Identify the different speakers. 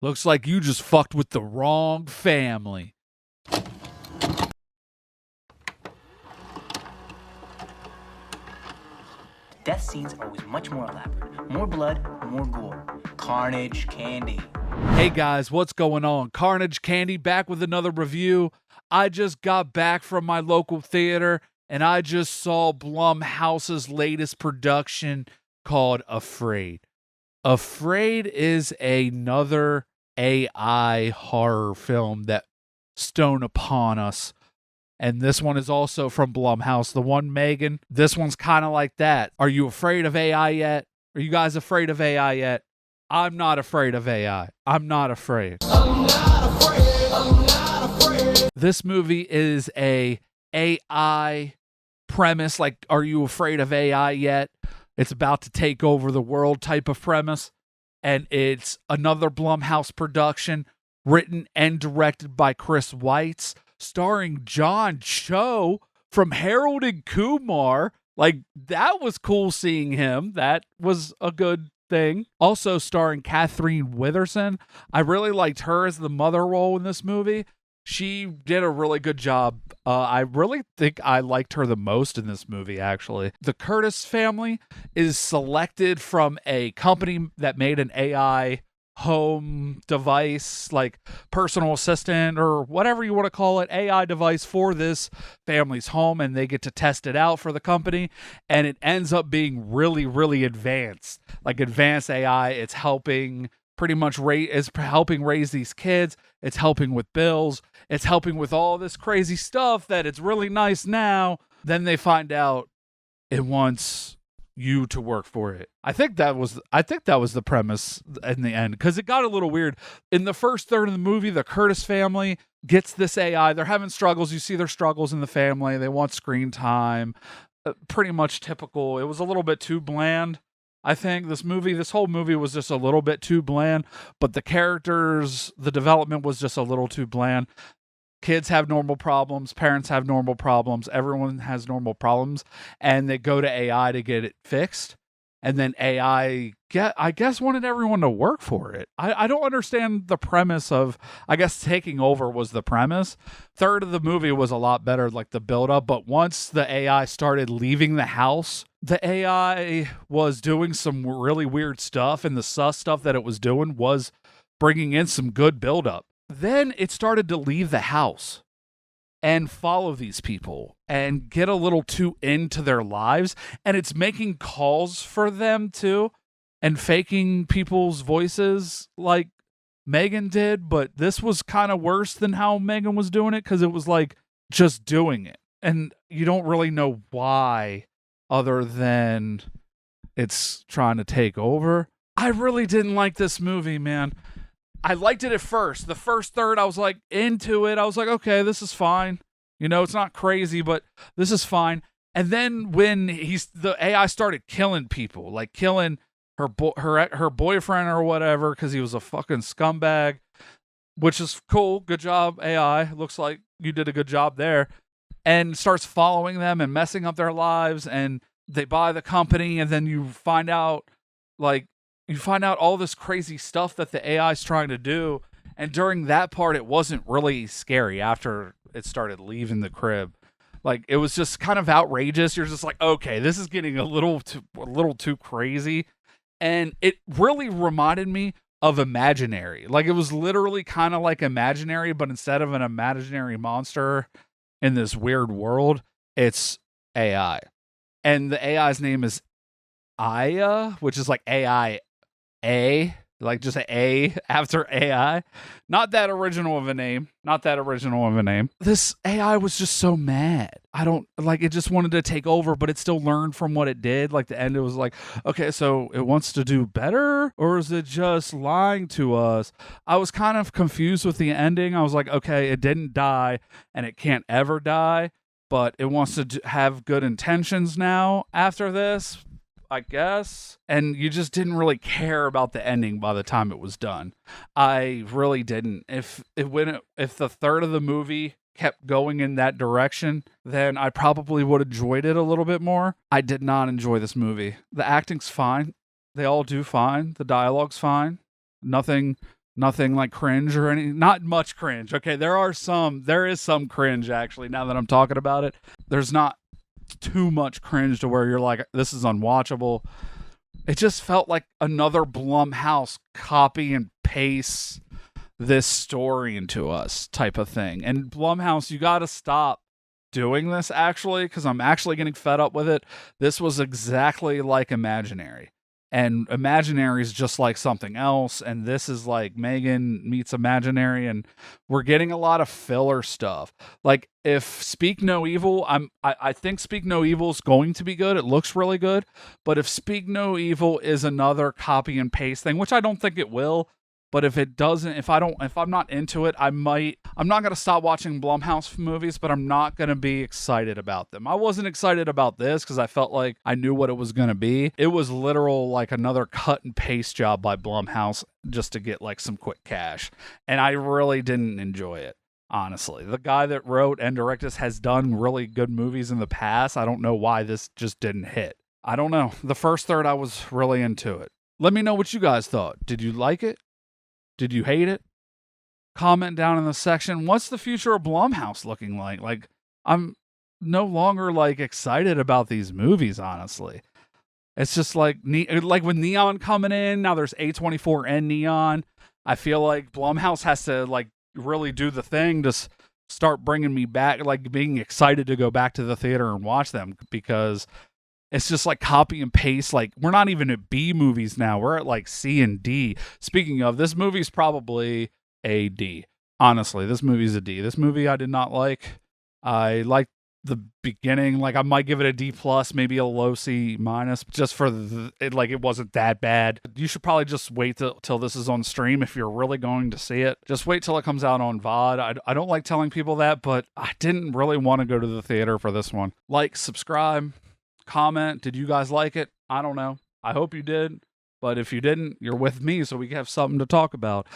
Speaker 1: Looks like you just fucked with the wrong family.
Speaker 2: Death scenes are always much more elaborate. More blood, more gore. Carnage, candy.
Speaker 1: Hey guys, what's going on? Karnage Candy back with another review. I just got back from my local theater and I just saw Blumhouse's latest production called Afraid. Afraid is another AI horror film that stone upon us. And this one is also from Blumhouse. The one, Megan, this one's kind of like that. Are you afraid of AI yet? Are you guys afraid of AI yet? I'm not afraid of AI. I'm not afraid. I'm not afraid. I'm not afraid. This movie is a AI premise. Like, are you afraid of AI yet? It's about to take over the world type of premise. And it's another Blumhouse production, written and directed by Chris Weitz, starring John Cho from Harold and Kumar. Like, that was cool seeing him. That was a good thing. Also starring Catherine Witherson. I really liked her as the mother role in this movie. She did a really good job. I really think I liked her the most in this movie, actually. The Curtis family is selected from a company that made an AI home device, like personal assistant or whatever you want to call it, AI device for this family's home, and they get to test it out for the company, and it ends up being really, really advanced, like advanced AI. It's helping pretty much helping raise these kids. It's helping with bills. It's helping with all this crazy stuff that it's really nice now. Then they find out it wants you to work for it. I think that was the premise in the end, because it got a little weird. In the first third of the movie, the Curtis family gets this AI. They're having struggles. You see their struggles in the family. They want screen time. Pretty much typical. It was a little bit too bland. I think this whole movie was just a little bit too bland, but the characters, the development was just a little too bland. Kids have normal problems. Parents have normal problems. Everyone has normal problems. And they go to AI to get it fixed. And then AI, I guess, wanted everyone to work for it. I don't understand the premise of, I guess, taking over was the premise. Third of the movie was a lot better, like the build-up. But once the AI started leaving the house, the AI was doing some really weird stuff. And the sus stuff that it was doing was bringing in some good build-up. Then it started to leave the house and follow these people and get a little too into their lives. And it's making calls for them too and faking people's voices like Megan did. But this was kind of worse than how Megan was doing it, because it was like just doing it. And you don't really know why, other than it's trying to take over. I really didn't like this movie, man. I liked it at first. The first third, I was like into it. I was like, okay, this is fine. You know, it's not crazy, but this is fine. And then when the AI started killing people, like killing her boyfriend or whatever, because he was a fucking scumbag, which is cool. Good job, AI. Looks like you did a good job there. And starts following them and messing up their lives. And they buy the company, and then you find out all this crazy stuff that the AI is trying to do. And during that part, it wasn't really scary after it started leaving the crib. Like, it was just kind of outrageous. You're just like, okay, this is getting a little too crazy. And it really reminded me of Imaginary. Like, it was literally kind of like Imaginary, but instead of an imaginary monster in this weird world, it's AI. And the AI's name is Aya, which is like AI. Like just an A after AI. Not that original of a name. This AI was just so mad. It just wanted to take over, but it still learned from what it did. Like, the end, it was like, okay, so it wants to do better, or is it just lying to us? I was kind of confused with the ending. I was like, okay, it didn't die and it can't ever die, but it wants to have good intentions now after this, I guess. And you just didn't really care about the ending by the time it was done. I really didn't. If the third of the movie kept going in that direction, then I probably would have enjoyed it a little bit more. I did not enjoy this movie. The acting's fine. They all do fine. The dialogue's fine. Nothing Nothing like cringe or any, not much cringe. Okay, there is some cringe actually, now that I'm talking about it. There's not too much cringe to where you're like, this is unwatchable. It just felt like another Blumhouse copy and paste this story into us type of thing. And Blumhouse, you got to stop doing this actually, because I'm actually getting fed up with it. This was exactly like Imaginary. And Imaginary is just like something else, and this is like Megan meets Imaginary, and we're getting a lot of filler stuff. Like if Speak No Evil, I think Speak No Evil is going to be good. It looks really good, but if Speak No Evil is another copy and paste thing, which I don't think it will, but if it doesn't, if I'm not into it, I'm not going to stop watching Blumhouse movies, but I'm not going to be excited about them. I wasn't excited about this because I felt like I knew what it was going to be. It was literal like another cut and paste job by Blumhouse just to get like some quick cash. And I really didn't enjoy it, honestly. The guy that wrote and directed has done really good movies in the past. I don't know why this just didn't hit. I don't know. The first third, I was really into it. Let me know what you guys thought. Did you like it? Did you hate it? Comment down in the section. What's the future of Blumhouse looking like? Like, I'm no longer like excited about these movies, honestly. It's just like with Neon coming in, now there's A24 and Neon. I feel like Blumhouse has to like really do the thing to start bringing me back, like being excited to go back to the theater and watch them, because it's just like copy and paste. Like, we're not even at B movies now. We're at like C and D. Speaking of, this movie's probably a D. Honestly, this movie's a D. This movie I did not like. I liked the beginning. Like, I might give it a D plus, maybe a low C minus, just for it wasn't that bad. You should probably just wait till this is on stream if you're really going to see it. Just wait till it comes out on VOD. I don't like telling people that, but I didn't really want to go to the theater for this one. Like, subscribe, comment. Did you guys like it? I don't know. I hope you did. But if you didn't, you're with me, so we have something to talk about.